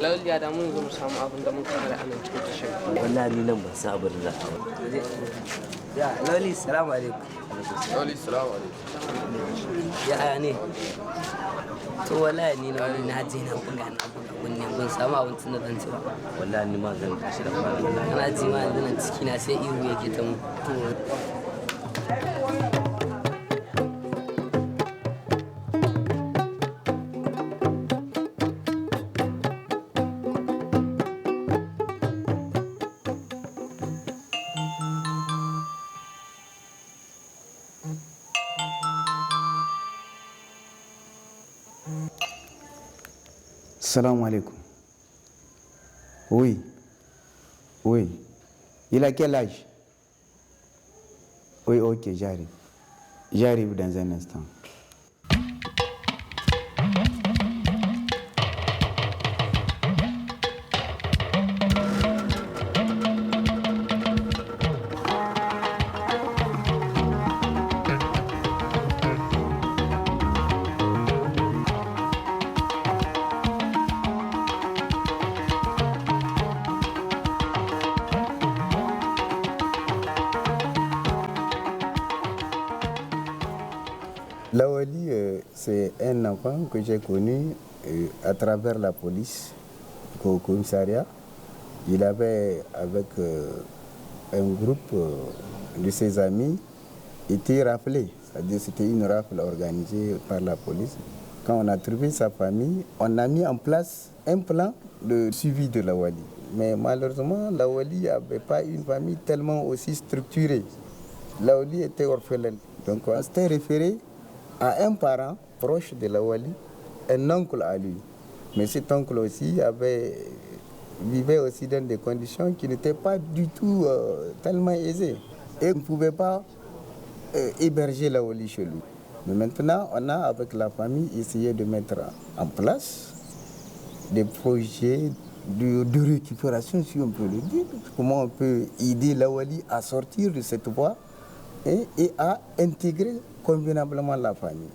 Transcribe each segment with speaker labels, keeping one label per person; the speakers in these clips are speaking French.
Speaker 1: Lawal ya da mun zo mu samu abin da mun kama da anan cikin tashin.
Speaker 2: Wallahi ni nan ban san abin da za a ya Lawali, salamu alaikum.
Speaker 3: Lawali, salamu alaikum.
Speaker 2: Ya aya ne? To wallahi ni na wani na je na buga wanne ban samu abincin da zan ci ba. Wallahi ni ma zan tashi da fara wallahi. Kana ji ma yanzu nan ciki na sai ihu yake ta mu.
Speaker 4: Salam alaikum. Oui. Oui. Il a quel âge? Oui, ok, j'arrive. J'arrive dans un instant. Lawali, c'est un enfant que j'ai connu à travers la police au commissariat. Il avait, avec un groupe de ses amis, été raflé. C'est-à-dire c'était une rafle organisée par la police. Quand on a trouvé sa famille, on a mis en place un plan de suivi de Lawali. Mais malheureusement, Lawali n'avait pas une famille tellement aussi structurée. Lawali était orphelin. Donc on s'était référé à un parent proche de Lawali, un oncle à lui. Mais cet oncle aussi vivait aussi dans des conditions qui n'étaient pas du tout tellement aisées. Et on ne pouvait pas héberger Lawali chez lui. Mais maintenant, on a, avec la famille, essayé de mettre en place des projets de récupération, si on peut le dire. Comment on peut aider Lawali à sortir de cette voie et à intégrer convenablement la famille.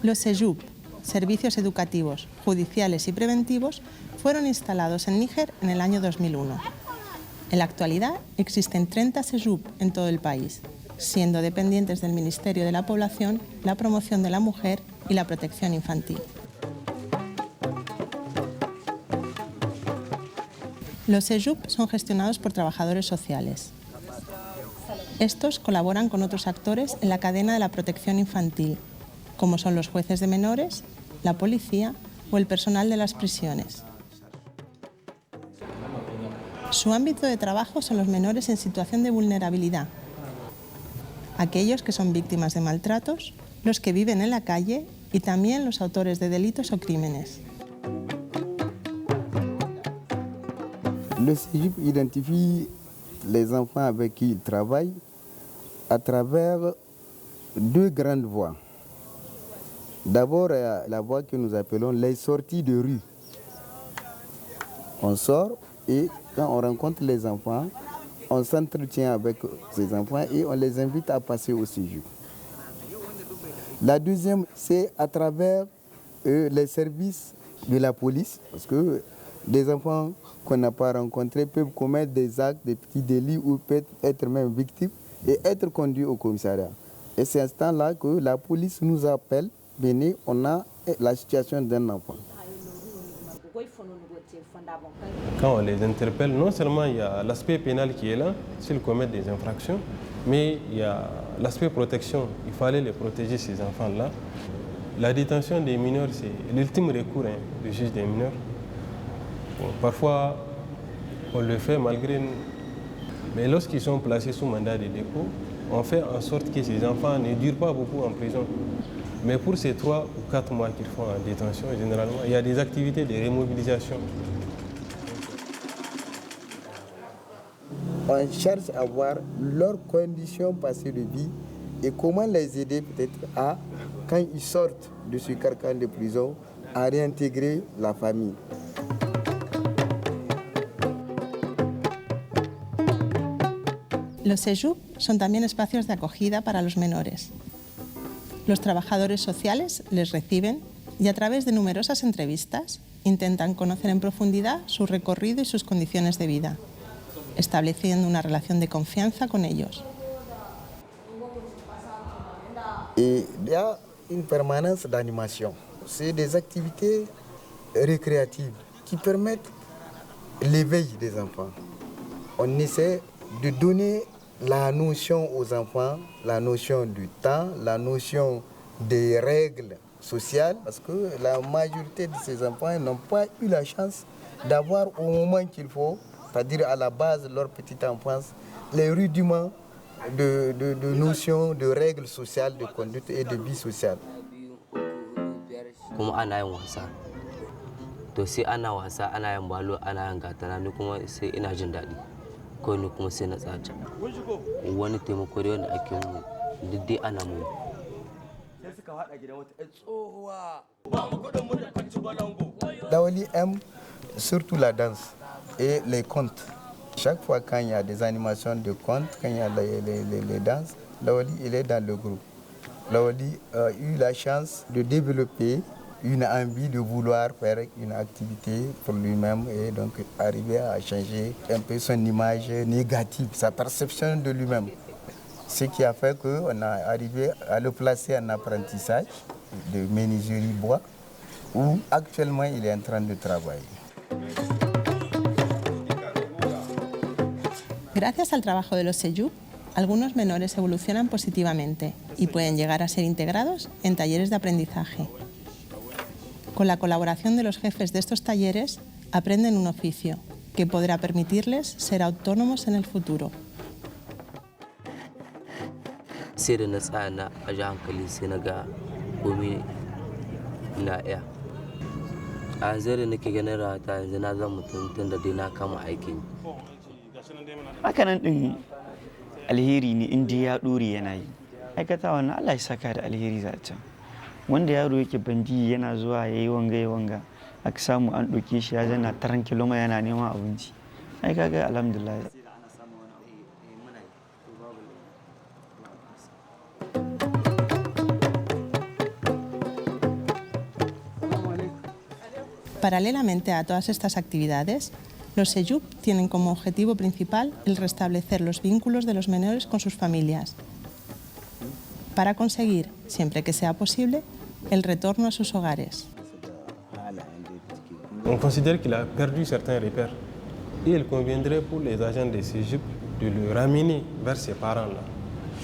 Speaker 5: Los SEJUP, Servicios Educativos, Judiciales y Preventivos, fueron instalados en Níger en el año 2001. En la actualidad existen 30 SEJUP en todo el país, siendo dependientes del Ministerio de la Población, la Promoción de la Mujer y la Protección Infantil. Los SEJUP son gestionados por trabajadores sociales. Estos colaboran con otros actores en la cadena de la protección infantil, como son los jueces de menores, la policía o el personal de las prisiones. Su ámbito de trabajo son los menores en situación de vulnerabilidad, aquellos que son víctimas de maltratos, los que viven en la calle y también los autores de delitos o crímenes.
Speaker 4: Le CEJUP identifie les enfants avec qui il travaille à travers deux grandes voies. D'abord, la voie que nous appelons les sorties de rue. On sort et quand on rencontre les enfants, on s'entretient avec ces enfants et on les invite à passer au séjour. La deuxième, c'est à travers les services de la police, parce que des enfants qu'on n'a pas rencontrés peuvent commettre des actes, des petits délits ou peuvent être même victimes et être conduits au commissariat. Et c'est à ce temps-là que la police nous appelle, venez, on a la situation d'un enfant.
Speaker 6: Quand on les interpelle, non seulement il y a l'aspect pénal qui est là, s'ils commettent des infractions, mais il y a l'aspect protection. Il fallait les protéger, ces enfants-là. La détention des mineurs, c'est l'ultime recours du juge des mineurs. Bon, parfois, on le fait malgré nous. Mais lorsqu'ils sont placés sous mandat de dépôt, on fait en sorte que ces enfants ne durent pas beaucoup en prison. Mais pour ces 3 ou 4 mois qu'ils font en détention, généralement, il y a des activités de remobilisation.
Speaker 4: On cherche à voir leurs conditions passées de vie et comment les aider peut-être à, quand ils sortent de ce carcan de prison, à réintégrer la famille.
Speaker 5: Los SEJUP son también espacios de acogida para los menores. Los trabajadores sociales les reciben y a través de numerosas entrevistas intentan conocer en profundidad su recorrido y sus condiciones de vida, estableciendo una relación de confianza con ellos.
Speaker 4: Et il y a une permanence d'animation. C'est des activités récréatives qui permettent l'éveil des enfants. On essaie de donner la notion aux enfants, la notion du temps, la notion des règles sociales, parce que la majorité de ces enfants n'ont pas eu la chance d'avoir au moment qu'il faut, c'est-à-dire à la base de leur petite enfance, les rudiments de notions, de règles sociales, de conduite et de vie sociale.
Speaker 2: Kuma ana yin wasa, to sai ana wasa, ana yin balo, ana yin gatana, ni kuma sai ina jin daɗi, ko ni kuma sai na tsaca. Wani taimako da wanda ake mu duk dai ana mu.
Speaker 4: Lawali aime surtout la danse et les contes. Chaque fois quand il y a des animations de contes, quand il y a les danses, Lawali il est dans le groupe. Lawali a eu la chance de développer une envie de vouloir faire une activité pour lui-même et donc arriver à changer un peu son image négative, sa perception de lui-même. Ce qui a fait qu'on a arrivé à le placer en apprentissage de menuiserie bois, où actuellement il est en train de travailler.
Speaker 5: Gracias al trabajo de los SEJUP, algunos menores evolucionan positivamente y pueden llegar a ser integrados en talleres de aprendizaje. Con la colaboración de los jefes de estos talleres, aprenden un oficio que podrá permitirles ser autónomos en el futuro.
Speaker 2: Sai da na tsaya na aji hankali sai na ga komai na iya. A yanzu da nake ganin rayuwata yanzu na zama mutum tun da dai na kama aikin.
Speaker 7: Hakanan din alheri ne inda ya ɗore yana yi. Aikata wannan Allah ya saka da alheri za ta. Wanda yaro yake bandi yana zuwa ya yi wanga aka samu an ɗauke shi ya zana taran kiloma yana neman abinci. Ai kaga alhamdulillah.
Speaker 5: Paralelamente a todas estas actividades, los SEJUP tienen como objetivo principal el restablecer los vínculos de los menores con sus familias, para conseguir, siempre que sea posible, el retorno a sus hogares.
Speaker 6: On considère qu'il a perdu certains repères et il conviendrait pour les agents des SEJUP de le ramener vers ses parents-là.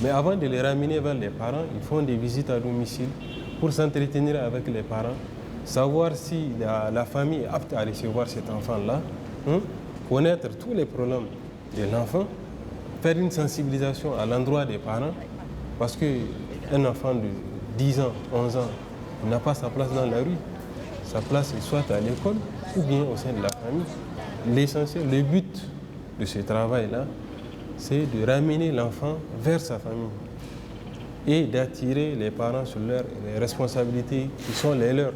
Speaker 6: Mais avant de les ramener vers les parents, ils font des visites à domicile pour s'entretenir avec les parents, savoir si la famille est apte à recevoir cet enfant-là, connaître tous les problèmes de l'enfant, faire une sensibilisation à l'endroit des parents, parce qu'un enfant de 10 ans, 11 ans, n'a pas sa place dans la rue. Sa place est soit à l'école ou bien au sein de la famille. L'essentiel, le but de ce travail-là, c'est de ramener l'enfant vers sa famille et d'attirer les parents sur leurs responsabilités qui sont les leurs.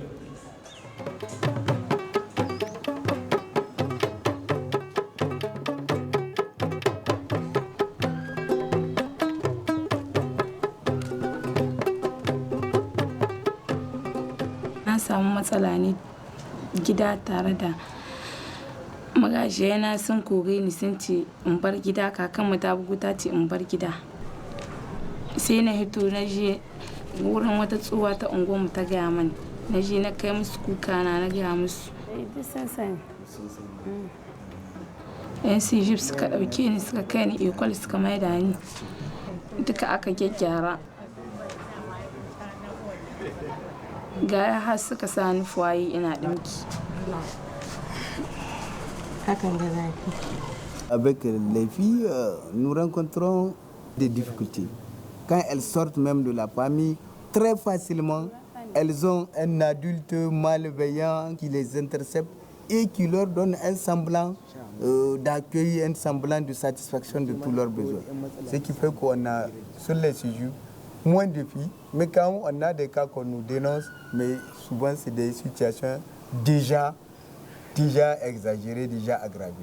Speaker 8: samu matsala ne gida tare da magajiyana sun kore ni sun ce in bar gida, kakanmu ta bugu ta ce in bar gida. Sai na hito na je wurin wata tsohuwa ta unguwarmu ta gaya mani, na je na kai musu kuka na gaya musu. yan sijib suka ɗauke ni suka kai ni ikwal suka maida ni duka aka gyaggyara ga har suka sa ni fuwayi ina ɗinki.
Speaker 4: Avec les filles, nous rencontrons des difficultés. Quand elles sortent même de la famille, très facilement, elles ont un adulte malveillant qui les intercepte et qui leur donne un semblant d'accueil, un semblant de satisfaction de tous leurs besoins. Ce qui fait qu'on a sur les séjours moins de filles, mais quand on a des cas qu'on nous dénonce, mais souvent c'est des situations déjà exagérées, déjà aggravées.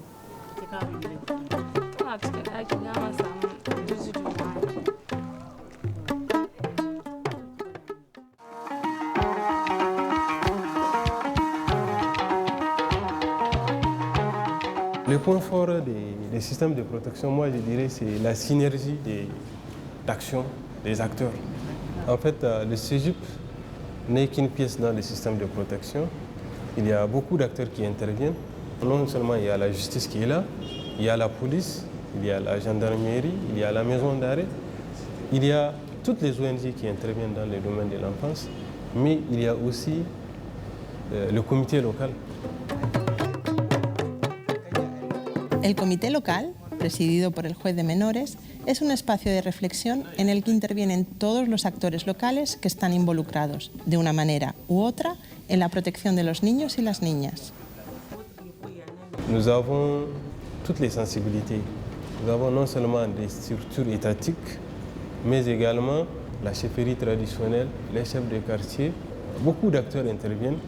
Speaker 6: Le point fort des systèmes de protection, moi je dirais, c'est la synergie d'action des acteurs. En fait, le CEJUP n'est qu'une pièce dans le système de protection. Il y a beaucoup d'acteurs qui interviennent. Non seulement il y a la justice qui est là, il y a la police, il y a la gendarmerie, il y a la maison d'arrêt, il y a toutes les ONG qui interviennent dans le domaine de l'enfance, mais il y a aussi le comité local.
Speaker 5: El comité local, presidido por el juez de menores, es un espacio de reflexión en el que intervienen todos los actores locales que están involucrados, de una manera u otra, en la protección de los niños y las niñas.
Speaker 6: Nous avons toutes les sensibilités. Nous avons non seulement des structures étatiques, mais également la chefferie traditionnelle, les chefs de quartier. Beaucoup d'acteurs interviennent.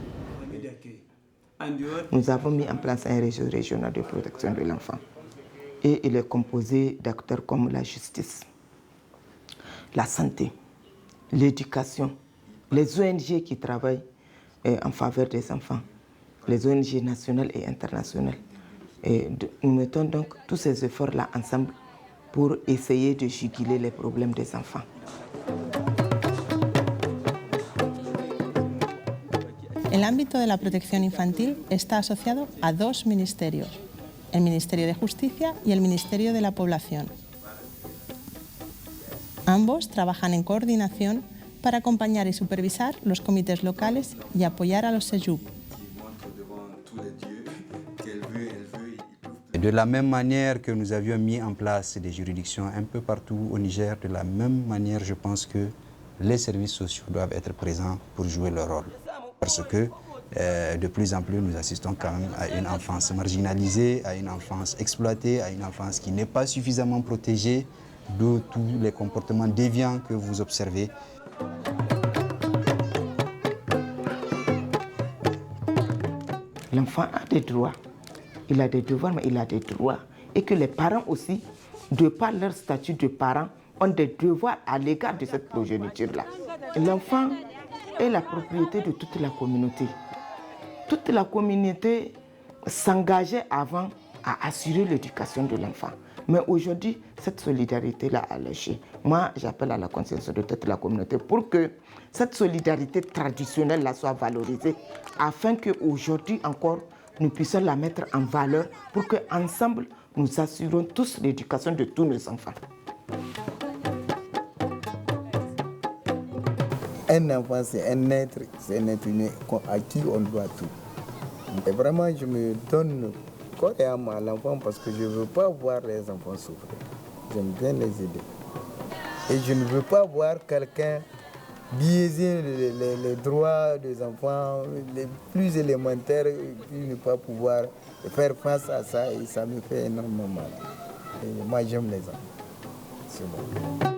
Speaker 9: Nous avons mis en place un réseau régional de protection de l'enfant. Et il est composé d'acteurs comme la justice, la santé, l'éducation, les ONG qui travaillent en faveur des enfants, les ONG nationales et internationales. Et nous mettons donc tous ces efforts-là ensemble pour essayer de juguler les problèmes des enfants.
Speaker 5: El ámbito de la protección infantil está asociado a dos ministerios, el Ministerio de Justicia y el Ministerio de la Población. Ambos trabajan en coordinación para acompañar y supervisar los comités locales y apoyar a los CEJUP.
Speaker 10: De la même manière que nous avions mis en place des juridictions un peu partout au Niger, de la même manière, je pense que les services sociaux doivent être présents pour jouer leur rôle. Parce que de plus en plus, nous assistons quand même à une enfance marginalisée, à une enfance exploitée, à une enfance qui n'est pas suffisamment protégée de tous les comportements déviants que vous observez.
Speaker 9: L'enfant a des droits, il a des devoirs, mais il a des droits. Et que les parents aussi, de par leur statut de parents, ont des devoirs à l'égard de cette progéniture-là. L'enfant est la propriété de toute la communauté. Toute la communauté s'engageait avant à assurer l'éducation de l'enfant. Mais aujourd'hui, cette solidarité-là a lâché. Moi, j'appelle à la conscience de toute la communauté pour que cette solidarité traditionnelle-là soit valorisée, afin qu'aujourd'hui encore, nous puissions la mettre en valeur pour qu'ensemble, nous assurons tous l'éducation de tous nos enfants.
Speaker 4: Un enfant, c'est un être humain à qui on doit tout. Et vraiment, je me donne corps et âme à l'enfant parce que je ne veux pas voir les enfants souffrir. J'aime bien les aider. Et je ne veux pas voir quelqu'un biaiser les droits des enfants les plus élémentaires, puis ne pas pouvoir faire face à ça, et ça me fait énormément mal. Et moi, j'aime les enfants. C'est bon.